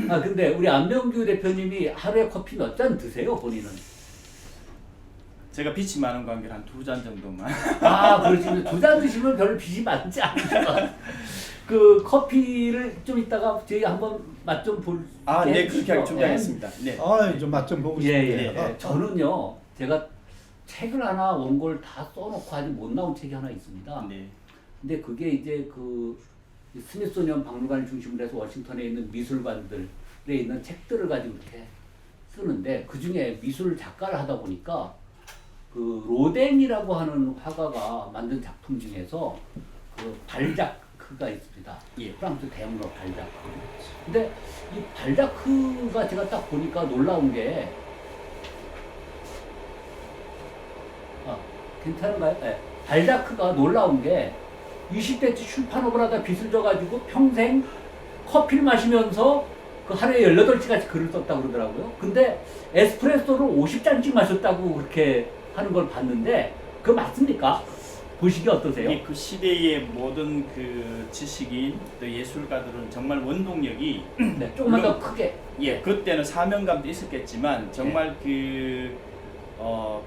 아 근데 우리 안명규 대표님이 하루에 커피 몇 잔 드세요 본인은? 제가 빚이 많은 관계로 한 2잔 정도만. 아 그러시면 2잔 드시면 별로 빚이 많지 않지만 그 커피를 좀 이따가 저희 한번 맛 좀 볼. 아, 네, 그렇게 하기 준비하겠습니다. 네. 아, 좀 맛 좀 보고 예, 싶네요. 예, 예. 저는요 제가 책을 하나 원고를 다 써놓고 아직 못 나온 책이 하나 있습니다. 네. 근데 그게 이제 그 스미소니언 박물관을 중심으로 해서 워싱턴에 있는 미술관들에 있는 책들을 가지고 이렇게 쓰는데 그 중에 미술 작가를 하다 보니까 그 로댕이라고 하는 화가가 만든 작품 중에서 그 발자크가 있습니다. 예. 프랑스 대문호 발자크. 근데 이 발자크가 제가 딱 보니까 놀라운 게 괜찮은가요? 네. 발자크가 놀라운 게 20대째 출판업을 하다 빚을 져가지고 평생 커피를 마시면서 그 하루에 18시간씩 글을 썼다고 그러더라고요. 근데 에스프레소를 50잔씩 마셨다고 그렇게 하는 걸 봤는데 그거 맞습니까? 보시기 어떠세요? 그 시대의 모든 그 지식인 또 예술가들은 정말 원동력이 네, 조금만 더 크게. 예, 그때는 사명감도 있었겠지만 정말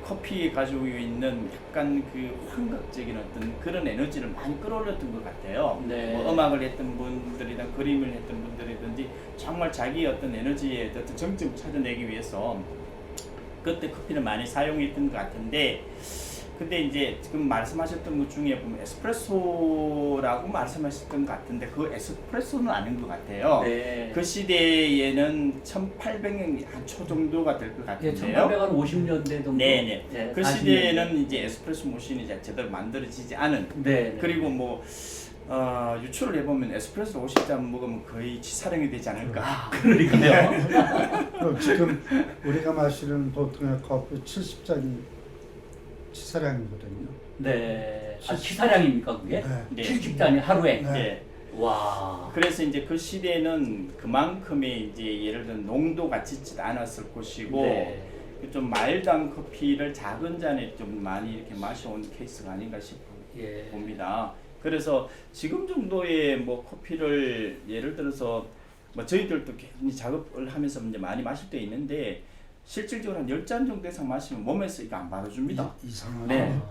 커피에 가지고 있는 약간 그 환각적인 어떤 그런 에너지를 많이 끌어올렸던 것 같아요. 네. 뭐 음악을 했던 분들이나 그림을 했던 분들이든지 정말 자기 어떤 에너지의 어떤 정점을 찾아내기 위해서 그때 커피를 많이 사용했던 것 같은데, 근데 이제 지금 말씀하셨던 것 중에 보면 에스프레소라고 말씀하셨던 것 같은데 그 에스프레소는 아닌 것 같아요. 네. 그 시대에는 1800년 한 초 정도가 될 것 예, 같은데요. 1850년대 정도. 네네. 네, 그 40년대. 시대에는 이제 에스프레소 머신이 이제 제대로 만들어지지 않은. 네. 네. 그리고 뭐 유추를 해보면 에스프레소 50잔 먹으면 거의 치사량이 되지 않을까. 아, 그러니까요. 그럼 지금 우리가 마시는 보통의 커피 70잔이 치사량이거든요. 네. 아, 치사량입니까 그게? 네. 70잔이 하루에. 네. 네. 와. 그래서 이제 그 시대에는 그만큼의 이제 예를 들어 농도가 짙지 않았을 것이고 네. 좀 마일드한 커피를 작은 잔에 좀 많이 이렇게 마셔온 케이스가 아닌가 예. 봅니다. 그래서 지금 정도의 뭐 커피를 예를 들어서 뭐 저희들도 굉장히 작업을 하면서 이제 많이 마실 때 있는데 실질적으로 한 10잔 정도 이상 마시면 몸에서 이거 안 받아줍니다. 이상하네. 네.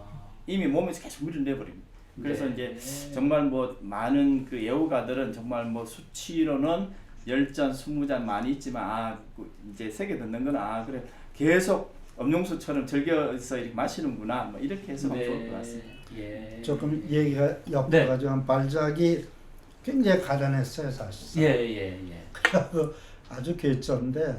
이미 몸에서 계속 물을 내버립니다. 그래서 네. 이제 정말 뭐 많은 그 애호가들은 정말 뭐 수치로는 10잔, 20잔 많이 있지만 이제 세게 듣는 거는 그래 계속 음용수처럼 즐겨서 이렇게 마시는구나 뭐 이렇게 해석하면 좋을 것 같습니다. 예. 조금 얘기가 네. 엮여가지고 발작이 굉장히 가난했어요 사실. 예. 그래서 아주 개쩐데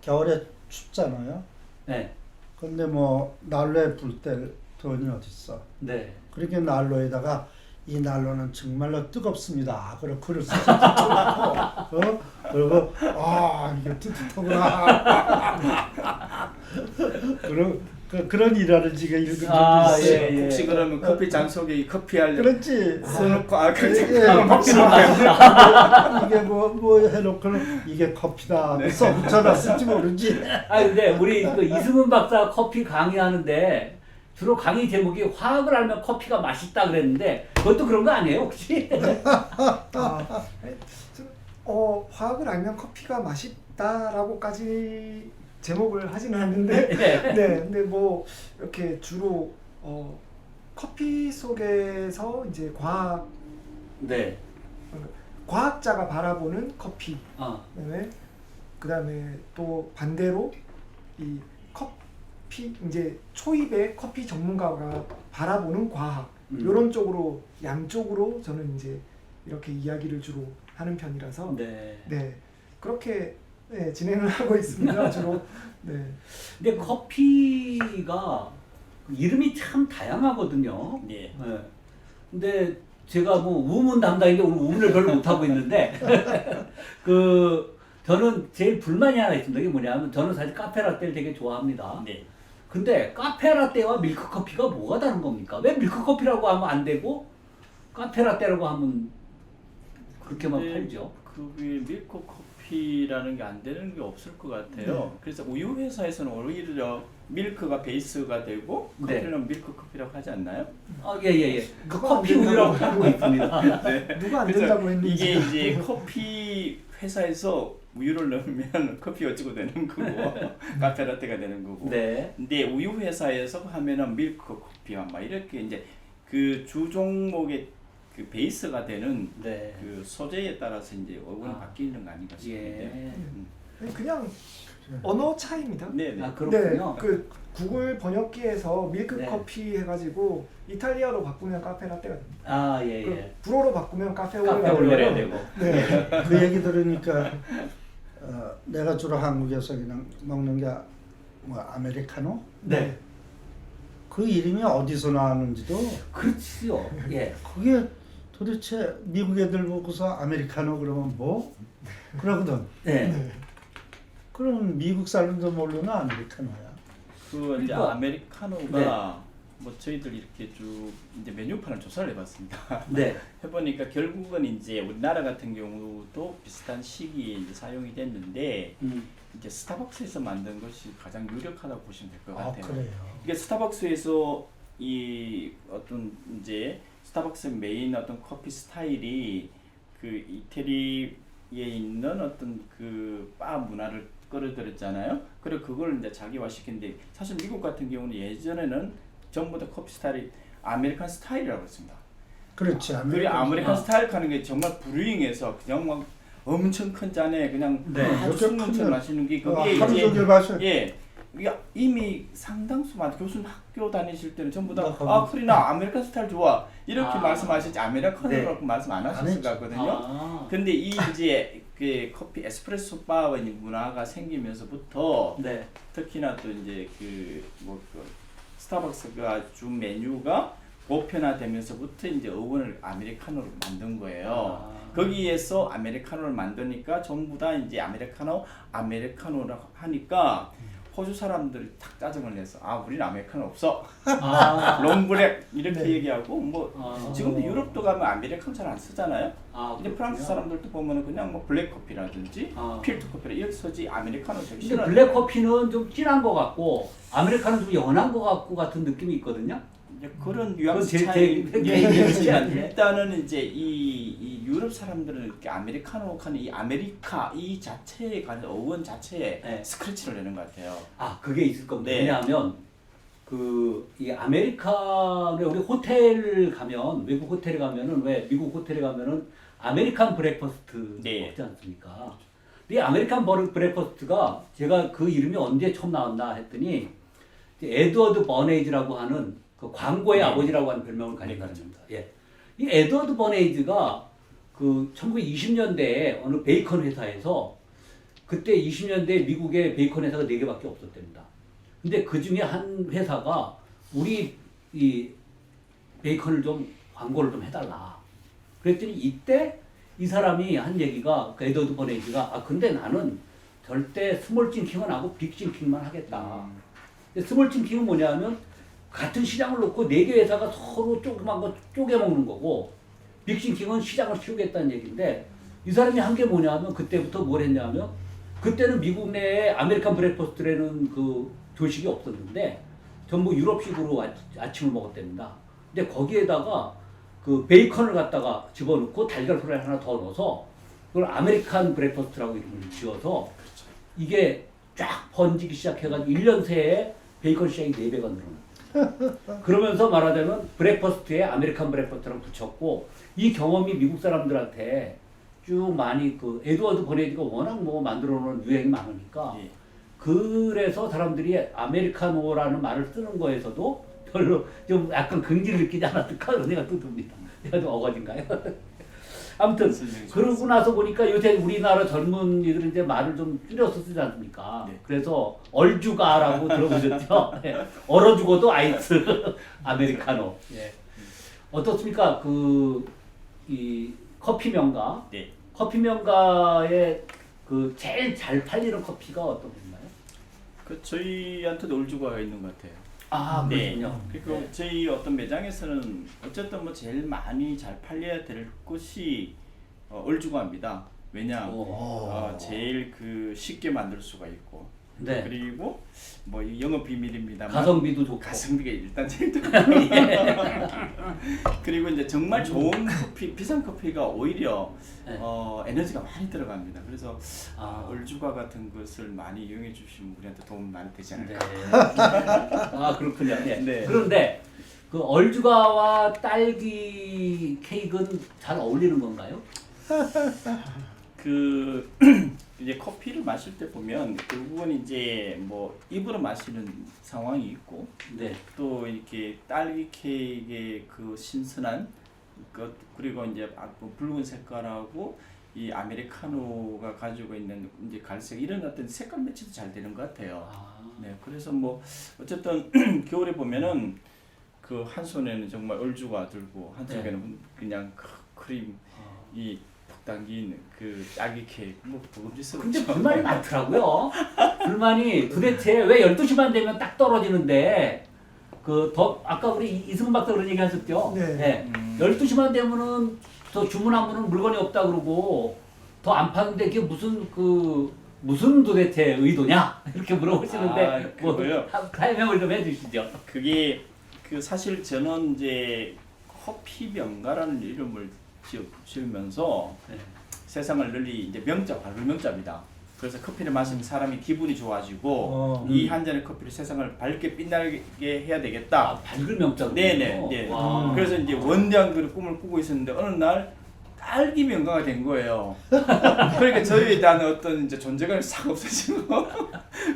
겨울에 춥잖아요. 네. 근데 뭐 난로에 불 때 돈이 어딨어. 네. 그렇게 난로에다가 이 난로는 정말로 뜨겁습니다. 그리고 글을 써서 그리고 이게 뜨뜻하구나. 그런 일화를 지금 읽은 적이 있어요. 예. 혹시 그러면 커피 잔 속에 이 커피 알려 그렇지. 써놓고 그렇지. 커피를 마신다. 이게 뭐 해놓고는 이게 커피다. 써 붙여놨을지 모르지. 근데 우리 그 이승훈 박사 커피 강의하는데 주로 강의 제목이 화학을 알면 커피가 맛있다 그랬는데 그것도 그런 거 아니에요 혹시? 화학을 알면 커피가 맛있다라고까지 제목을 하지는 않는데, 네. 네, 근데 뭐 이렇게 주로 커피 속에서 이제 네. 과학자가 바라보는 커피, 그다음에 또 반대로 이 커피 이제 초입의 커피 전문가가 바라보는 과학 이런 쪽으로 양쪽으로 저는 이제 이렇게 이야기를 주로 하는 편이라서 네. 그렇게 진행을 하고 있습니다 주로. 네. 근데 커피가 이름이 참 다양하거든요. 네. 근데 제가 뭐 우문 담당인데 오늘 우문을 별로 못 하고 있는데 저는 제일 불만이 하나 있습니다. 이게 뭐냐면 저는 사실 카페라떼를 되게 좋아합니다. 네. 근데 카페라떼와 밀크커피가 뭐가 다른 겁니까? 왜 밀크커피라고 하면 안 되고 카페라떼라고 하면 그렇게만 팔죠? 그게 밀크 커피라는 게 안 되는 게 없을 것 같아요. 그래서 우유 회사에서는 오히려 밀크가 베이스가 되고 커피는 밀크 커피라고 하지 않나요? 예. 그 그거 안 커피 된다고 우유라고 하고 있습니다. 누가 안 된다고 했는지. 이게 이제 커피 회사에서 우유를 넣으면 커피 어찌고 되는 거고 카페라떼가 되는 거고. 네. 근데 우유 회사에서 하면은 밀크 커피와 막 이렇게 이제 그 주 종목의 그 베이스가 되는 네. 그 소재에 따라서 이제 어근이 바뀌는 거 아닌가 싶은데. 예. 그냥 언어 차이입니다. 네네. 아 그렇군요. 그 구글 번역기에서 밀크 네. 커피 해가지고 이탈리아로 바꾸면 카페 라떼가 됩니다. 아 예. 그 예. 불어로 바꾸면 카페 카페 올레가 올려야 되고요. 되고. 네. 그 얘기 들으니까 내가 주로 한국에서 그냥 먹는 게 뭐 아메리카노? 네. 그 이름이 어디서 나왔는지도 그렇지요. 예. 그게 도대체 미국 애들 보고서 아메리카노 그러면 뭐? 그러거든. 네. 그럼 미국 사람도 모르는 아메리카노야. 그 이제 그러니까- 아메리카노가 뭐 저희들 이렇게 쭉 이제 메뉴판을 조사를 해봤습니다. 네. 해보니까 결국은 이제 우리나라 같은 경우도 비슷한 시기에 이제 사용이 됐는데 이제 스타벅스에서 만든 것이 가장 유력하다고 보시면 될 것 아 같아요. 그래요. 이게 스타벅스에서 이 어떤 이제 스타벅스 메인 어떤 커피 스타일이 그 이태리에 있는 어떤 그 바 문화를 끌어들였잖아요. 그리고 그걸 이제 자기화시켰는데 사실 미국 같은 경우는 예전에는 전부 다 커피 스타일이 아메리칸 스타일이라고 했습니다. 그렇지. 그리 아메리칸 아. 스타일 하는 게 정말 브루잉해서 그냥 막 엄청 큰 잔에 그냥 네. 아주 이렇게 술처럼 크면 마시는 게 그게 하루 이제 종일 마셔. 예. 이게 이미 상당수 많은 교수님 학교 다니실 때는 전부 다 나 거기- 아 크리나 아메리칸 스타일 좋아 이렇게 아. 말씀하시지 아메리카노라고 네. 말씀 안 하셨을 했죠. 것 같거든요. 아. 근데 이 이제 그 커피 에스프레소 바의 문화가 생기면서부터 네. 특히나 또 이제 그 스타벅스가 주 메뉴가 보편화되면서부터 이제 어원을 아메리카노로 만든 거예요. 아. 거기에서 아메리카노를 만드니까 전부 다 이제 아메리카노라고 하니까 호주 사람들이 탁 짜증을 내서 아 우리는 아메리카노 없어 아. 롱블랙 이렇게 네. 얘기하고 뭐 아. 지금도 유럽도 가면 아메리카노 잘 안 쓰잖아요. 아, 근데 프랑스 사람들도 보면은 그냥 뭐 블랙 커피라든지 아. 필터 커피라 이렇게 쓰지 아메리카노 되게 근데 싫어. 블랙 커피는 좀 진한 것 같고 아메리카노는 좀 연한 것 같고 같은 느낌이 있거든요. 그런 뉘앙스 제 차이 개인적인 일단은 이제 이 유럽 사람들은 이렇게 아메리카노 하는 이 아메리카 이 자체에 관한 어원 자체에 네. 스크래치를 내는 것 같아요. 아 그게 있을 겁니다. 네. 왜냐하면 그 이 아메리카노 우리 호텔 가면 외국 호텔에 가면은 왜 미국 호텔에 가면은 아메리칸 브렉퍼스트 네. 먹지 않습니까? 이 아메리칸 브렉퍼스트가 제가 그 이름이 언제 처음 나왔나 했더니 이제 에드워드 버네이즈라고 하는 그 광고의 네. 아버지라고 하는 별명을 가진 네, 그렇죠. 사람입니다. 예. 이 에드워드 버네이즈가 그 1920년대에 어느 베이컨 회사에서 그때 20년대 미국에 베이컨 회사가 4개밖에 없었답니다. 근데 그 중에 한 회사가 우리 이 베이컨을 좀 광고를 좀 해달라. 그랬더니 이때 이 사람이 한 얘기가 그 에드워드 버네이즈가 아 근데 나는 절대 스몰 찡킹은 하고 빅 찡킹만 하겠다. 근데 스몰 찡킹은 뭐냐면 같은 시장을 놓고 4개 회사가 서로 조그만 거 쪼개 먹는 거고 빅 찡킹은 시장을 키우겠다는 얘기인데 이 사람이 한 게 뭐냐면 그때부터 뭘 했냐면 그때는 미국 내에 아메리칸 브렉퍼스트라는 그 조식이 없었는데 전부 유럽식으로 아침을 먹었답니다. 근데 거기에다가 그 베이컨을 갖다가 집어넣고 달걀 프라이 하나 더 넣어서 그걸 아메리칸 브렉퍼스트라고 이름을 지어서 이게 쫙 번지기 시작해가지고 1년 새에 베이컨 시장이 4배가 늘어났어요. 그러면서 말하자면 브렉퍼스트에 아메리칸 브렉퍼스트라고 붙였고 이 경험이 미국 사람들한테 쭉 많이 그 에드워드 버네이즈가 워낙 뭐 만들어 놓은 유행이 많으니까 예. 그래서 사람들이 아메리카노라는 말을 쓰는 거에서도 별로 좀 약간 긍지를 느끼지 않았을까 그런 생각도 듭니다. 내가 좀 어거진가요? 아무튼 그러고 나서 보니까 요새 우리나라 젊은이들은 이제 말을 좀 줄여서 쓰지 않습니까? 네. 그래서 얼주가라고 들어보셨죠? 네. 얼어 죽어도 아이스 아메리카노. 예. 어떻습니까? 이 커피 명가. 네. 커피 명가에 그 제일 잘 팔리는 커피가 어떤 건가요? 그 저희한테도 얼주가가 있는 것 같아요. 아, 네. 그렇군요. 그리고 네. 저희 어떤 매장에서는 어쨌든 뭐 제일 많이 잘 팔려야 될 것이 얼주가입니다. 왜냐, 오. 제일 그 쉽게 만들 수가 있고 네. 그리고 뭐 영업 비밀입니다만 가성비도 좋고. 가성비가 일단 제일 좋고 그리고 이제 정말 좋은 커피, 비싼 커피가 오히려 네. 에너지가 많이 들어갑니다. 그래서 아. 얼주가 같은 것을 많이 이용해 주시면 우리한테 도움 많이 되지 네. 않을까. 아 그렇군요. 네. 네. 그런데 그 얼주가와 딸기 케이크는 잘 어울리는 건가요? 그 이제 커피를 마실 때 보면 결국은 이제 뭐 입으로 마시는 상황이 있고 네. 또 이렇게 딸기 케이크의 그 신선한 것 그리고 이제 붉은 색깔하고 이 아메리카노가 가지고 있는 이제 갈색 이런 어떤 색깔 매치도 잘 되는 것 같아요. 아. 네, 그래서 뭐 어쨌든 겨울에 보면은 그 한 손에는 정말 얼주가 들고 한쪽에는 그냥 크림 이 푹 당긴 그 딸기 케이크 뭐 먹음직스럽죠. 근데 불만이 많더라고요. 불만이 도대체 왜 12시만 되면 딱 떨어지는데 그 더 아까 우리 이승훈 박사 그런 얘기 하셨죠? 네. 12시만 되면은 더 주문하면은 물건이 없다 그러고 더 안 파는데 그게 무슨 도대체 의도냐? 이렇게 물어보시는데 뭐 그거요? 설명을 좀 해주시죠. 그게 그 사실 저는 이제 커피 명가라는 이름을 지으면서 네. 세상을 널리 이제 명자 밝을 명자입니다. 그래서 커피를 마시는 사람이 기분이 좋아지고 이 한 잔의 커피를 세상을 밝게 빛나게 해야 되겠다. 아, 밝을 명자로. 네네. 네. 와. 그래서 이제 원대한 그 꿈을 꾸고 있었는데 어느 날 딸기 명가가 된 거예요. 그러니까 저희에 대한 어떤 이제 존재감이 싹 없어지고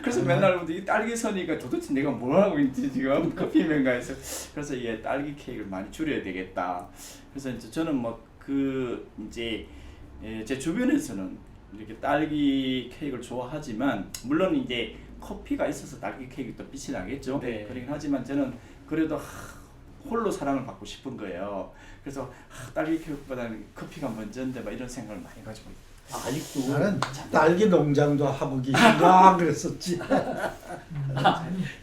그래서 맨날 이 딸기 선이가 도대체 내가 뭘 하고 있지 지금 커피 명가에서 그래서 이 딸기 케이크를 많이 줄여야 되겠다. 그래서 이제 저는 뭐 그 이제 제 주변에서는 이렇게 딸기 케이크를 좋아하지만 물론 이제 커피가 있어서 딸기 케이크 또 빛이 나겠죠. 네. 그러긴 하지만 저는 그래도 홀로 사랑을 받고 싶은 거예요. 그래서 딸기 케이크보다는 커피가 먼저인데 막 이런 생각을 많이 가지고 있어요. 아직도 나는 딸기 농장도 하고 계신가 그랬었지.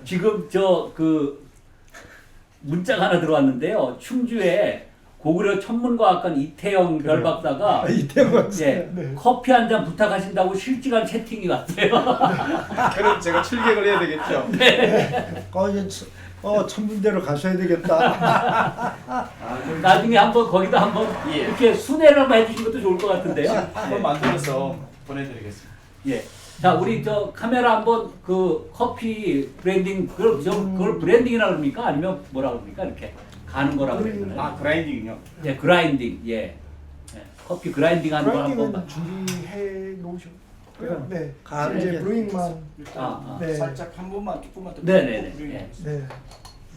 지금 문자가 하나 들어왔는데요. 충주에 고구려 천문과학관 이태영 별 박사가 이태원 예, 네. 커피 한 잔 부탁하신다고 실시간 채팅이 왔어요. 그럼 제가 출격을 해야 되겠죠. 천문대로 가셔야 되겠다. 나중에 한번 거기다 한번 예. 이렇게 순회를 한번 해주신 것도 좋을 것 같은데요. 한번 만들어서 보내드리겠습니다. 예. 자, 우리 카메라 한번 그 커피 브랜딩 그걸 브랜딩이라 그럽니까? 아니면 뭐라 그럽니까? 이렇게 가는 거라 그러잖아요. 그라인딩요. 예, 그라인딩. 예. 예. 커피 그라인딩 하는 거 한번 브라이딩은 준비해 놓으셨고요. 네. 가는 이제 게- 브루잉만. 네. 살짝 한 번만 조금만 더. 네네네. 부르게 예. 해주세요.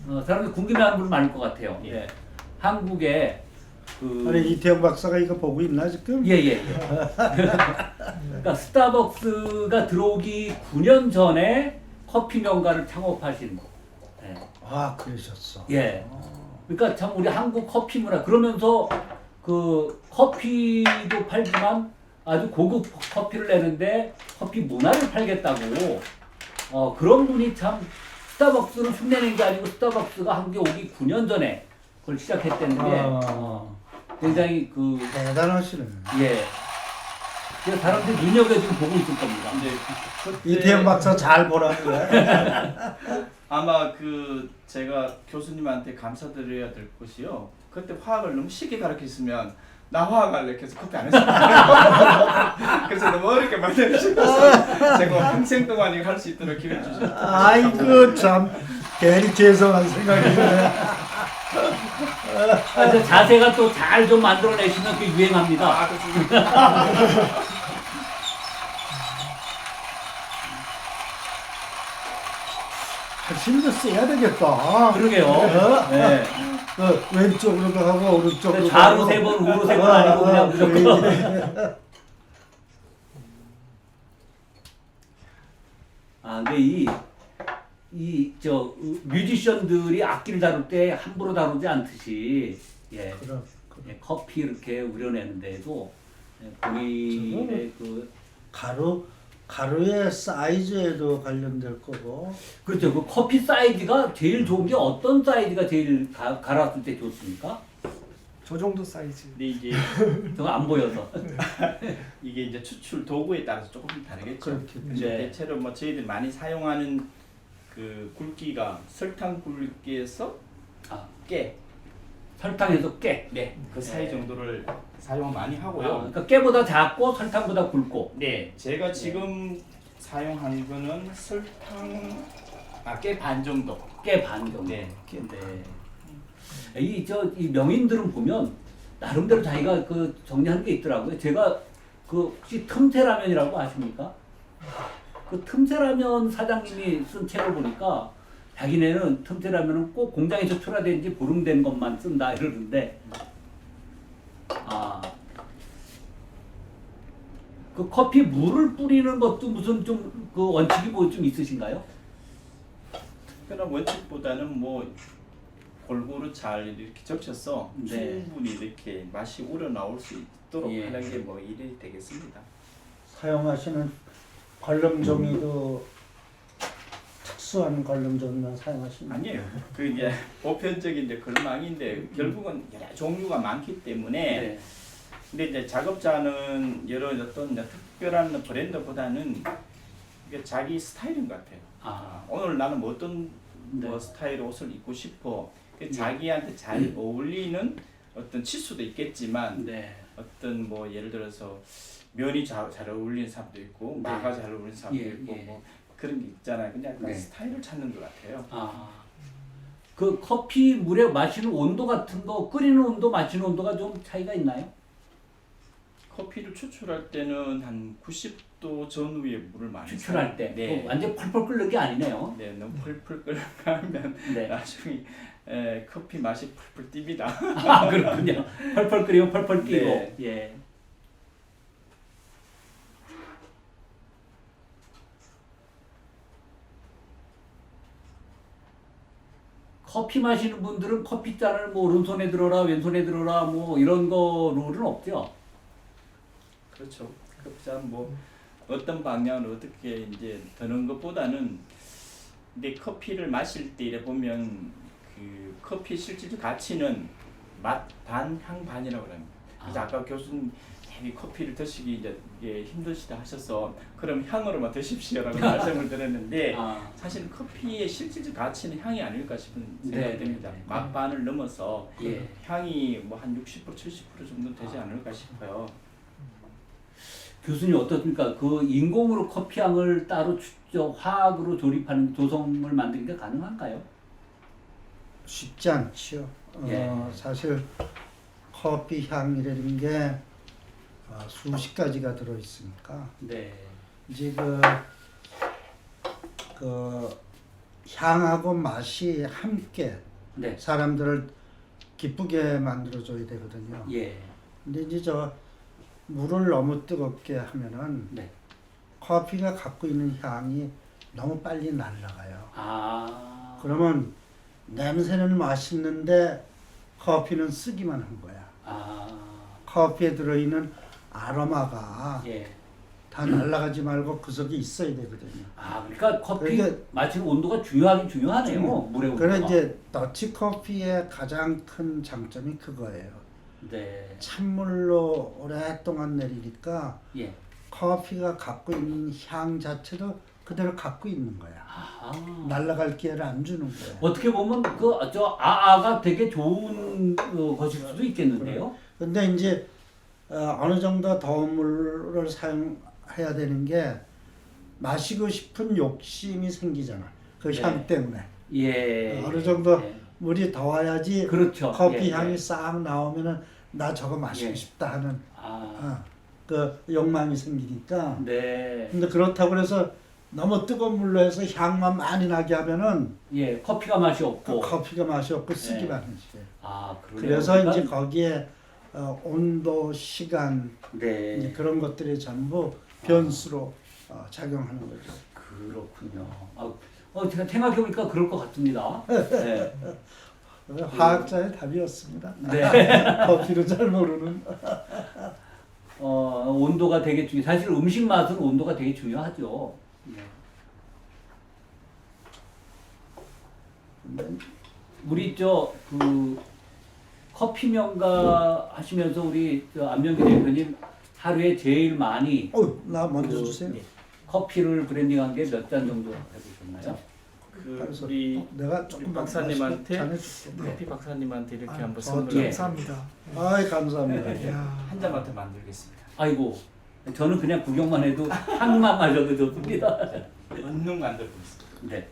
네. 사람들이 궁금해하는 분 많을 것 같아요. 예. 예. 한국에 아니 이태영 박사가 이거 보고 있나 지금? 예. 그러니까 스타벅스가 들어오기 9년 전에 커피 명가를 창업하신 예. 아 그러셨어. 예. 그러니까 참 우리 한국 커피 문화 그러면서 그 커피도 팔지만 아주 고급 커피를 내는데 커피 문화를 팔겠다고 그런 분이 참 스타벅스를 흉내낸 게 아니고 스타벅스가 한국에 오기 9년 전에 그걸 시작했다는 게 굉장히 대단하시네. 예. 그래서 사람들이 눈여겨지고 보고 있을 겁니다. 네. 이태영 박사 잘 보라는 거야. 아마 제가 교수님한테 감사드려야 될 것이요. 그때 화학을 너무 쉽게 가르쳤으면 나 화학 할래 해서 커피 안 했어요. 그래서 너무 어렵게 만들어주셔서 제가 평생 동안 이거 할 수 있도록 기회 주셨죠. 아이고 참 괜히 죄송한 생각이네. 자세가 또 잘 좀 만들어내시면 그 유행합니다. 그렇습니다. 힘도 써야 되겠다. 그러게요. 어? 네. 왼쪽으로도 하고 오른쪽으로도 좌로 하고. 3번, 우로 3번 아니고 그냥 무조건. 근데 뮤지션들이 악기를 다룰 때 함부로 다루지 않듯이, 예, 그럼. 예, 커피 이렇게 우려내는데도 본인의 가루의 사이즈에도 관련될 거고. 그렇죠. 그 커피 사이즈가 제일 좋은 게 어떤 사이즈가 제일 갈았을 때 좋습니까? 저 정도 사이즈. 근데 이제 저거 안 보여서. 이게 이제 추출 도구에 따라서 조금 다르겠죠. 그렇게 근데 네. 대체로 뭐 저희들이 많이 사용하는 그 굵기가 설탕 굵기에서 아, 깨, 설탕에서 깨. 네, 그 사이 네. 정도를 사용 많이 하고요. 아, 그러니까 깨보다 작고 설탕보다 굵고. 네, 제가 지금 사용한 거는 설탕, 깨 반 정도. 깨 반 정도. 네. 네. 이 명인들은 보면 나름대로 자기가 그 정리하는 게 있더라고요. 제가 그 혹시 틈새라면이라고 아십니까? 그 틈새라면 사장님이 쓴 책을 보니까 자기네는 틈새라면은 꼭 공장에서 출하된 지 보름 된 것만 쓴다 이러는데, 그 커피 물을 뿌리는 것도 무슨 좀 그 원칙이 뭐 좀 있으신가요? 특별한 원칙보다는 뭐 골고루 잘 이렇게 적셔서 네. 충분히 이렇게 맛이 우러나올 수 있도록 예. 하는 게 뭐 일이 되겠습니다. 사용하시는 걸름종이도 특수한 걸름종만 사용하십니까? 아니에요. 그 이제 보편적인 이제 걸망인데 결국은 여러 종류가 많기 때문에 네. 근데 이제 작업자는 여러 어떤 이제 특별한 브랜드보다는 이게 자기 스타일인 것 같아요. 오늘 나는 뭐 어떤 네. 뭐 스타일의 옷을 입고 싶어. 그 네. 자기한테 잘 어울리는 어떤 치수도 있겠지만 네. 어떤 뭐 예를 들어서 면이 잘 어울리는 사람도 있고 네. 마가 잘 어울리는 사람도 예, 있고 예. 뭐 그런 게 있잖아요. 그냥 약간 네. 스타일을 찾는 것 같아요. 그 커피 물에 마시는 온도 같은 거, 끓이는 온도, 마시는 온도가 좀 차이가 있나요? 커피를 추출할 때는 한 90도 전후에 물을 많이 추출할 때. 네. 완전 펄펄 끓는 게 아니네요. 네, 너무 펄펄 끓으면 네. 나중에 커피 맛이 펄펄 뜁니다. 아, 그렇군요. 펄펄 끓이면 펄펄 뛰고. 네. 예. 커피 마시는 분들은 커피잔을 뭐 오른손에 들어라 왼손에 들어라 뭐 이런 거 룰은 없죠. 그렇죠. 커피잔 뭐 어떤 방향으로 어떻게 이제 드는 것보다는 근데 커피를 마실 때 이래 보면 그 커피 실질적 가치는 맛 반, 향 반이라고 합니다. 그래서 아까 교수님 이 커피를 드시기 이제 이게 힘드시다 하셔서 그럼 향으로만 드십시오라고 말씀을 드렸는데 사실 커피의 실질적 가치는 향이 아닐까 싶은 생각이 듭니다. 네. 맛 반을 넘어서 예. 향이 뭐 한 60% 70% 정도 되지 않을까 싶어요. 교수님 어떻습니까? 그 인공으로 커피향을 따로 화학으로 조립하는 조성을 만드는 게 가능한가요? 쉽지 않죠. 예. 사실 커피 향이라는 게 수십 가지가 들어 있으니까 네. 이제 그 향하고 맛이 함께 네. 사람들을 기쁘게 만들어줘야 되거든요. 예. 근데 이제 물을 너무 뜨겁게 하면은 네. 커피가 갖고 있는 향이 너무 빨리 날아가요. 그러면 냄새는 맛있는데 커피는 쓰기만 한 거야. 커피에 들어있는 아로마가 예. 다 날아가지 말고 그 속에 있어야 되거든요. 그러니까 커피 그러니까 마시는 온도가 중요하네요. 물의 온도가. 그래 이제 더치 커피의 가장 큰 장점이 그거예요. 네. 찬물로 오랫동안 내리니까 예. 커피가 갖고 있는 향 자체도 그대로 갖고 있는 거야. 날아갈 기회를 안 주는 거야. 어떻게 보면 저 아아가 되게 좋은 것일 수도 있겠는데요. 근데 이제 어느 정도 더운 물을 사용해야 되는 게 마시고 싶은 욕심이 생기잖아. 그 향 네. 때문에. 예. 어느 정도 예. 물이 더워야지 그렇죠. 커피 예, 향이 예. 싹 나오면은 나 저거 마시고 예. 싶다 하는 그 욕망이 생기니까. 네. 근데 그렇다고 그래서 너무 뜨거운 물로 해서 향만 많이 나게 하면은 예, 커피가 맛이 없고. 커피가 맛이 없고 쓰기만 네. 하지. 그러네요. 그래서 그러니까, 이제 거기에 온도, 시간 네. 이제 그런 것들이 전부 변수로 작용하는 거죠. 그렇군요. 제가 생각해보니까 그럴 것 같습니다. 네. 화학자의 답이었습니다. 네. 커피를 잘 모르는. 온도가 되게 사실 음식 맛은 온도가 되게 중요하죠. 네. 우리 커피 명가 하시면서 우리 저 안명기 대표님 하루에 제일 많이 나 먼저 그, 주세요. 커피를 브랜딩한 게 몇 잔 정도 해보셨나요? 그 우리 내가 조금 박사님한테 잘해줄게. 커피 박사님한테 이렇게 한번 저- 선물 예. 감사합니다. 아이 감사합니다. 네. 야. 한 잔부터 만들겠습니다. 아이고 저는 그냥 구경만 해도 향만 마셔도 좋습니다. 얼른 만들고 있습니다. 네.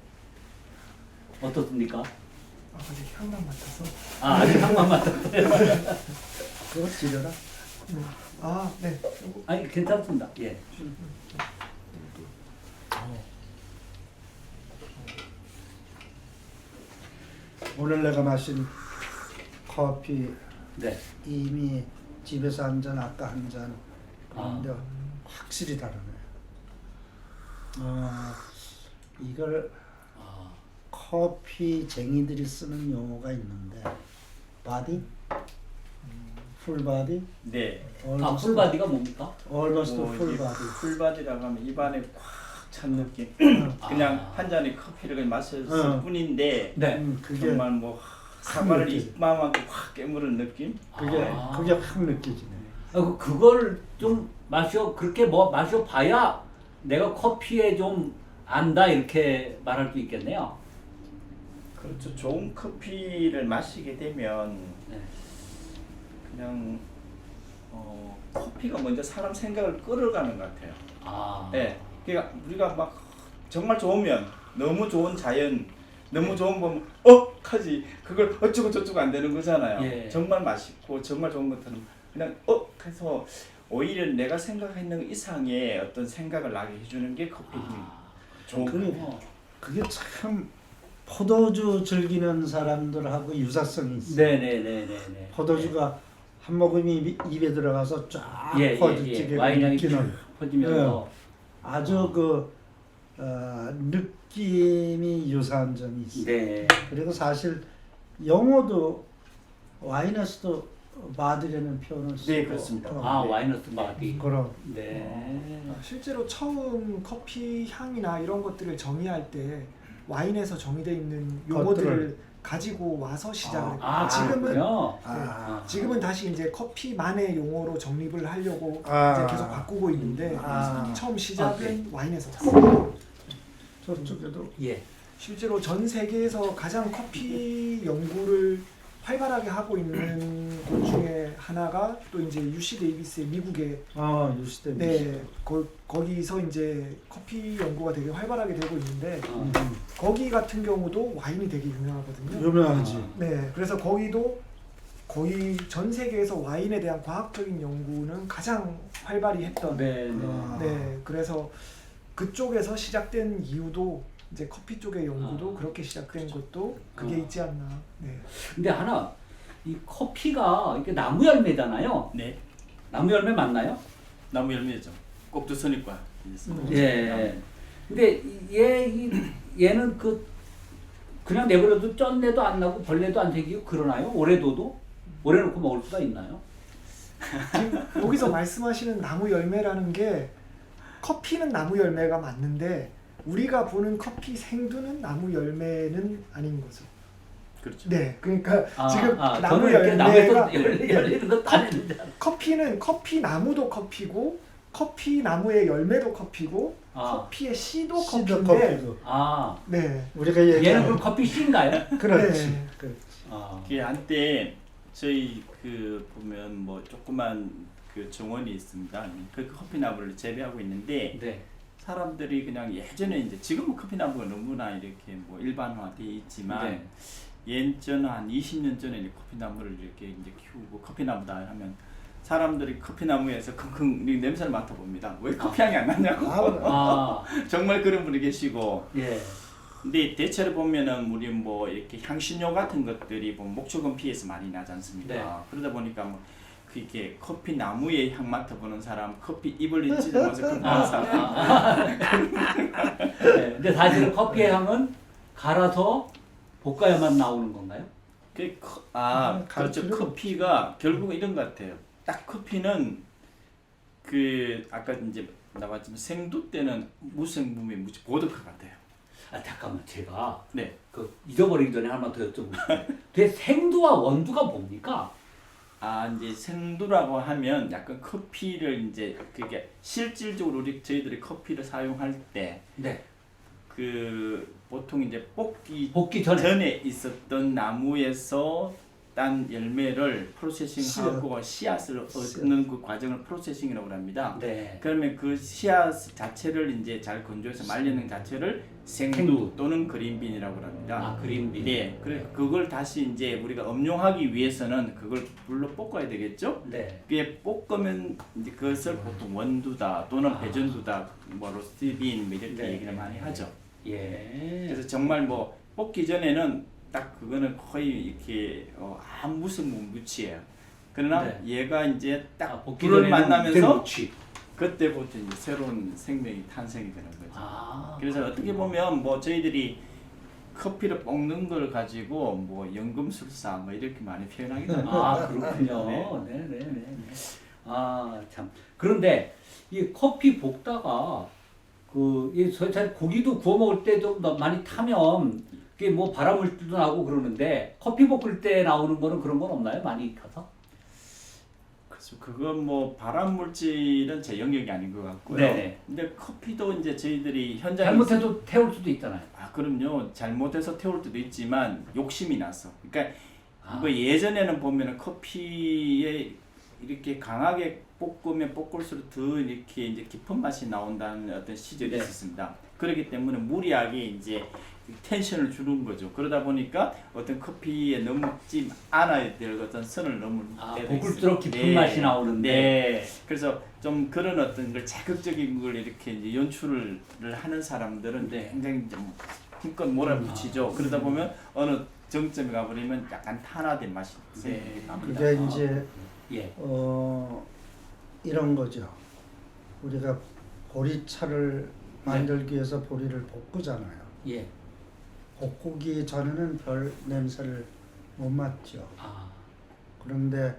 어떻습니까? 아직 향만 맡아서. 아 아직 향만 맡았어요. 그거 지려라. 아, 네. 아니 괜찮습니다. 예. 오늘 내가 마신 커피 네. 이미 집에서 한 잔, 아까 한 잔. 아. 근데 확실히 다르네. 이걸 아, 커피쟁이들이 쓰는 용어가 있는데 바디? 풀바디? 네. 아 풀바디가 뭡니까? almost 뭐 full 이게 body. 풀바디라고 하면 입안에 꽉 찬 느낌. 아. 그냥 한 잔의 커피를 그냥 마셨을 어. 뿐인데 네. 그게 정말 뭐 사과를 느낌. 입만하게 확 깨무는 느낌. 그게 아. 그게 확 느껴지네. 그걸 좀 마셔 그렇게 뭐 마셔 봐야 내가 커피에 좀 안다 이렇게 말할 수 있겠네요. 그렇죠. 좋은 커피를 마시게 되면 네. 그냥 커피가 먼저 사람 생각을 끌어가는 것 같아요. 아. 네. 그러니까 우리가 막 정말 좋으면 너무 좋은 자연, 너무 좋은 거면 하지 그걸 어쩌고 저쩌고 안 되는 거잖아요. 예. 정말 맛있고 정말 좋은 것들은 그냥 해서 오히려 내가 생각했는 이상의 어떤 생각을 나게 해주는 게 커피 힘이 좋은 그래. 거예요. 그게 참 포도주 즐기는 사람들하고 유사성이 있어. 네네네네네. 포도주가 한 모금이 입에 들어가서 쫙 예, 예, 퍼지게 예. 와인 향이 느끼는 쭉 퍼지면서 아주 그 느낌이 유사한 점이 있어. 네. 그리고 사실 영어도 와인에서도 바디라는 표현을 쓰고. 네, 그렇습니다. 아 네. 와이너스 바디. 그럼 네. 실제로 처음 커피 향이나 이런 것들을 정의할 때 와인에서 정의되어 있는 용어들을 것들을. 가지고 와서 시작을 했고 아 지금은 그렇군요. 아, 지금은 다시 이제 커피만의 용어로 정립을 하려고 아. 이제 계속 바꾸고 있는데 아. 처음 시작은 아, 네. 와인에서 왔습니다. 저쪽에도 예. 실제로 전 세계에서 가장 커피 연구를 활발하게 하고 있는 곳 중에 하나가 또 이제 UC 데이비스의 미국의 유시대. 네 거기서 이제 커피 연구가 되게 활발하게 되고 있는데 거기 같은 경우도 와인이 되게 유명하거든요. 유명하지. 네, 그래서 거기도 거의 전 세계에서 와인에 대한 과학적인 연구는 가장 활발히 했던. 네. 네. 아. 네, 그래서 그쪽에서 시작된 이유도 이제 커피 쪽의 연구도 아. 그렇게 시작된 것도 그게 있지 않나. 네. 근데 하나 이 커피가 이게 나무 열매잖아요. 네. 나무 열매 맞나요? 나무 열매죠. 꼭두선입과. 예. 근데 얘는 그냥 내버려도 쩐내도 안 나고 벌레도 안 생기고 그러나요? 오래둬도? 오래 놓고 먹을 수가 있나요? 지금 여기서 말씀하시는 나무 열매라는 게 커피는 나무 열매가 맞는데 우리가 보는 커피 생두는 나무 열매는 아닌 거죠. 그렇죠. 네, 그러니까 지금 저는 나무 이렇게 열매가 나무에서 열리는 것도 아닌데. 커피는 커피 나무도 커피고 커피 나무의 열매도 커피고 아. 커피의 씨도 시드 커피인데 커피도. 아, 네. 우리가 얘는 얘기하는 그럼 커피 씨인가요? 그렇지. 네. 그렇지. 아, 그게 한때 저희 그 보면 뭐 조그만 그 정원이 있습니다. 그 커피 나무를 재배하고 있는데 네. 사람들이 그냥 예전에 이제 지금은 커피 나무가 너무나 이렇게 뭐 일반화돼 있지만 네. 예전 한 20년 전에 이제 커피 나무를 이렇게 이제 키우고 커피 나무다 하면 사람들이 커피 나무에서 킁킁 냄새를 맡아봅니다. 왜 커피 향이 안 나냐고. 아, 정말 그런 분이 계시고. 예. 근데 대체로 보면은 우리 뭐 이렇게 향신료 같은 것들이 뭐 목조금 피해서 많이 나지 않습니까? 네. 그러다 보니까 뭐 그게 커피 나무의 향 맡아보는 사람, 커피 잎을 찌르면서 금방 사람. 네. 근데 사실은 커피의 향은 갈아서 볶아야만 나오는 건가요? 그렇죠. 커피가 결국은 이런 것 같아요. 딱 커피는 그 아까 이제 나왔지만 생두 때는 무생무미 무지 보드카 같아요. 아 잠깐만 제가 네. 그 잊어버리기 전에 하나만 더 여쭤보겠습니다. 그 생두와 원두가 뭡니까? 아 이제 생두라고 하면 약간 커피를 이제 그게 실질적으로 저희들이 커피를 사용할 때 네. 그 보통 이제 볶기 전에. 있었던 나무에서 딴 열매를 프로세싱하고 씨앗을 얻는 그 과정을 프로세싱이라고 합니다. 네. 그러면 그 씨앗 자체를 이제 잘 건조해서 말리는 자체를 생두 생두. 또는 그린빈이라고 합니다. 아 그린빈. 네, 그래 그걸 다시 이제 우리가 음용하기 위해서는 그걸 불로 볶아야 되겠죠? 네. 그게 볶으면 이제 그것을 보통 원두다 또는 아. 배전두다, 뭐 로스트빈 뭐 이렇게 네. 얘기를 많이 하죠. 예. 그래서 정말 뭐 볶기 전에는 딱 그거는 거의 이렇게 아무 무슨 뭐 무치예요. 그러나 네. 얘가 이제 딱 아, 볶기 불을 전에는 만나면서 대무치. 그때부터 이제 새로운 생명이 탄생이 되는 거죠. 아. 그래서 어떻게 보면 뭐 저희들이 커피를 볶는 걸 가지고 뭐 연금술사 뭐 이렇게 많이 표현하기도 합니다. 아 그렇군요. 네. 네네네. 아 참. 그런데 이 커피 볶다가 잘 고기도 구워 먹을 때 좀 많이 타면 그게 뭐 발암물질도 나고 그러는데 커피 볶을 때 나오는 거는 그런 건 없나요? 많이 가서? 그래서 그건 뭐 발암 물질은 제 영역이 아닌 것 같고요. 네네. 근데 커피도 이제 저희들이 현장에 잘못해도 태울 수도 있잖아요. 아 그럼요. 잘못해서 태울 때도 있지만 욕심이 나서. 그러니까 아. 뭐 예전에는 보면은 커피에 이렇게 강하게 볶으면 볶을수록 더 이렇게 이제 깊은 맛이 나온다는 어떤 시절이 네. 있었습니다. 그렇기 때문에 무리하게 이제 텐션을 주는 거죠. 그러다 보니까 어떤 커피에 넘지 않아야 될 어떤 선을 넘을 때도 볶을수록 있어요. 깊은 맛이 나오는데. 네. 그래서 좀 그런 어떤 걸 자극적인 걸 이렇게 이제 연출을 하는 사람들은 네. 굉장히 좀 힘껏 몰아붙이죠. 그러다 보면 어느 정점에 가버리면 약간 탄화된 맛이 납니다. 그게 이제 예. 이런 거죠. 우리가 보리차를 만들기 위해서 보리를 볶잖아요. 예. 볶기 전에는 별 냄새를 못 맡죠. 아. 그런데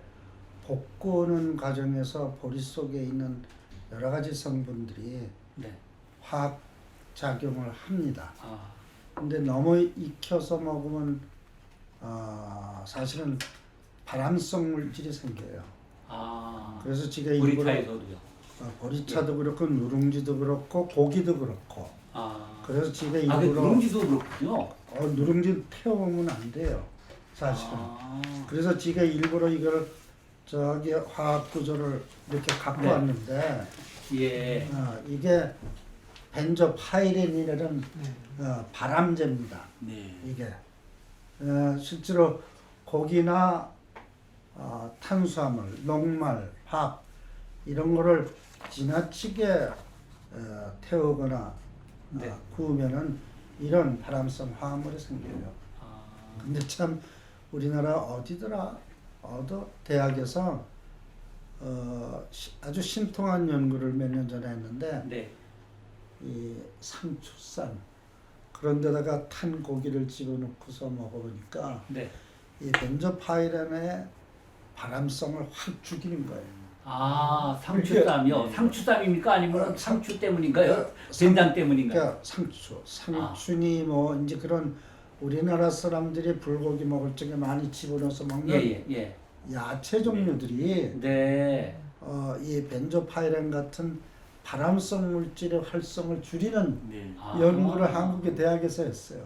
볶는 과정에서 보리 속에 있는 여러 가지 성분들이 네. 화학 작용을 합니다. 아. 근데 너무 익혀서 먹으면 사실은 발암성 물질이 생겨요. 아. 그래서 제가 일부러 보리차에서도요. 보리차도 그렇고 누룽지도 그렇고 고기도 그렇고 아. 그래서 제가 아, 그 일부러 누룽지도 그렇군요. 누룽지 태워보면 안 돼요. 사실은. 아. 그래서 제가 일부러 이걸 저기 화학 구조를 이렇게 갖고 네. 왔는데 예. 이게 벤조파이렌이라는 네. 발암제입니다. 네. 이게 실제로 고기나 탄수화물, 녹말, 밥 이런 거를 지나치게 태우거나 네. 구우면은 이런 발암성 화합물이 생겨요. 아. 근데 참 우리나라 어느 대학에서 아주 신통한 연구를 몇 년 전에 했는데 네. 이 상추쌈 그런 데다가 탄 고기를 집어넣고서 먹어보니까 네. 이 벤조파이렌의 발암성을 확 죽이는 거예요. 아, 상추쌈이요. 네. 상추쌈입니까? 아니면 상추 때문인가요? 상- 된장 때문인가요? 그러니까 상추니 뭐 이제 그런 우리나라 사람들이 불고기 먹을 적에 많이 집어넣어서 먹는 예, 예, 예. 야채 종류들이 네. 이 벤조파이렌 같은 발암성 물질의 활성을 줄이는 네. 아. 연구를 한국의 대학에서 했어요.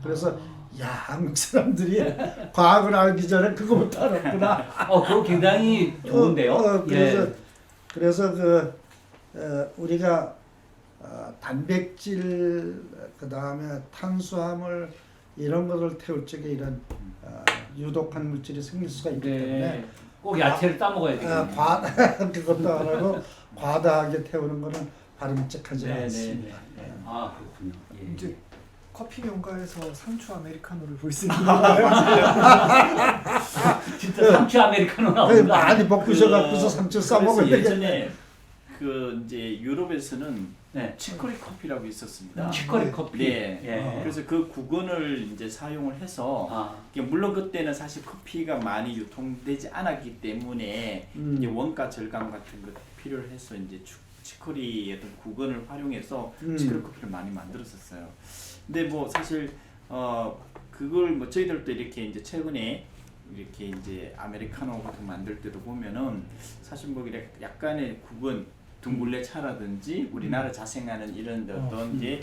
그래서 야, 한국 사람들이 과학을 알기 전에 그거부터 알았구나. 그거 굉장히 좋은데요. 그래서 예. 그래서 우리가 단백질 그 다음에 탄수화물 이런 것을 태울 적에 이런 유독한 물질이 생길 수가 있기 때문에 네. 꼭 야채를 따 먹어야 되겠네요. 그것도 안 하고 과다하게 태우는 거는 바람직하지 네, 네, 네. 않습니다. 네. 아, 그렇군요. 예. 이제 커피 명가에서 상추 아메리카노를 볼 수 있는 건가요? 진짜 상추 아메리카노 그 나온다. 많이 먹으셔갖고서 상추 싸 그래서 먹어야 예전에 되겠네. 그 이제 유럽에서는 네. 치커리 커피라고 있었습니다. 치커리 네. 커피. 네. 예. 그래서 그 구건을 이제 사용을 해서 아, 이게 물론 그때는 사실 커피가 많이 유통되지 않았기 때문에 이제 원가 절감 같은 것 필요를 해서 이제 치커리의 어떤 구근을 활용해서 음. 치커리 커피를 많이 만들었었어요. 근데 뭐 사실 그걸 뭐 저희들도 이렇게 이제 최근에 이렇게 이제 아메리카노 같은 거 만들 때도 보면은 사실 뭐 이렇게 약간의 구분 둥글레 차라든지 우리나라 자생하는 이런 어떤 이제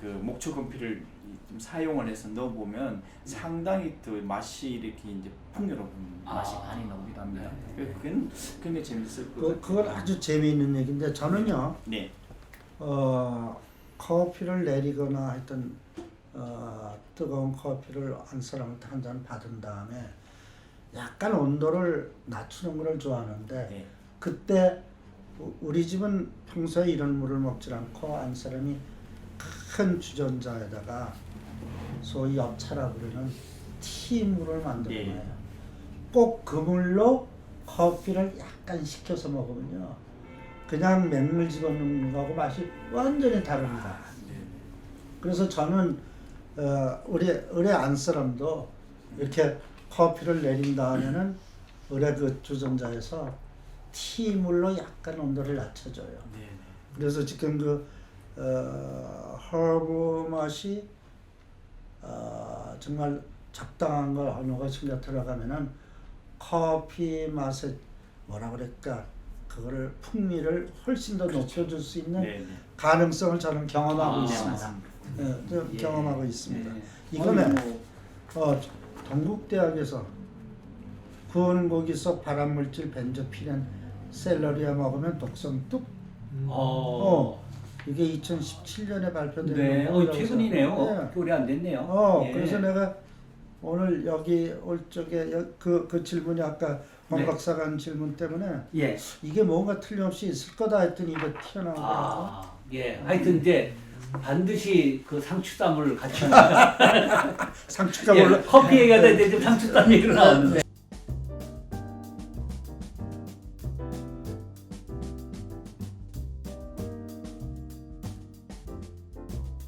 그 목초 커피를 좀 사용을 해서 넣어보면 상당히 또 맛이 이렇게 이제 풍요로운 맛이 많이 나오기도 합니다. 그건 굉장히 재밌을 것 같아요. 그건 아주 재미있는 얘기인데 저는요. 네. 커피를 내리거나 하여튼 뜨거운 커피를 한 사람한테 한 잔 받은 다음에 약간 온도를 낮추는 걸 좋아하는데 네. 그때 우리 집은 평소에 이런 물을 먹지 않고 한 사람이 큰 주전자에다가 소위 엽차라 부르는 티물을 만들어놔요. 네. 꼭 그 물로 커피를 약간 식혀서 먹으면요. 그냥 맹물 집어넣는 거하고 맛이 완전히 다릅니다. 네. 그래서 저는 우리 안사람도 이렇게 커피를 내린 다음에는 의뢰 그 주전자에서 티물로 약간 온도를 낮춰줘요. 네. 그래서 지금 그 허브 맛이 정말 적당한 걸 어느 것인가 들어가면은 커피 맛의 뭐라 그럴까 그거를 풍미를 훨씬 더 높여줄 수 있는 네. 네. 가능성을 저는 경험하고 아, 있습니다. 맞습니다. 좀 예. 경험하고 있습니다. 예. 이번에 뭐, 동국대학에서 구운 고기속 발암물질 벤조피렌 셀러리아 먹으면 독성 뚝. 이게 2017년에 발표된 네, 거라고 최근이네요. 해서. 오래 안 됐네요. 예. 그래서 내가 오늘 여기 올 적에 그 질문이 아까 황 네. 박사가 한 질문 때문에 예. 이게 뭔가 틀림없이 있을 거다 했더니 이게 튀어나온 거예요. 예. 하여튼 이제 반드시 그 상추쌈을 같이 상추가 올라 커피 얘기하다 이제 상추쌈 얘기로 나왔는데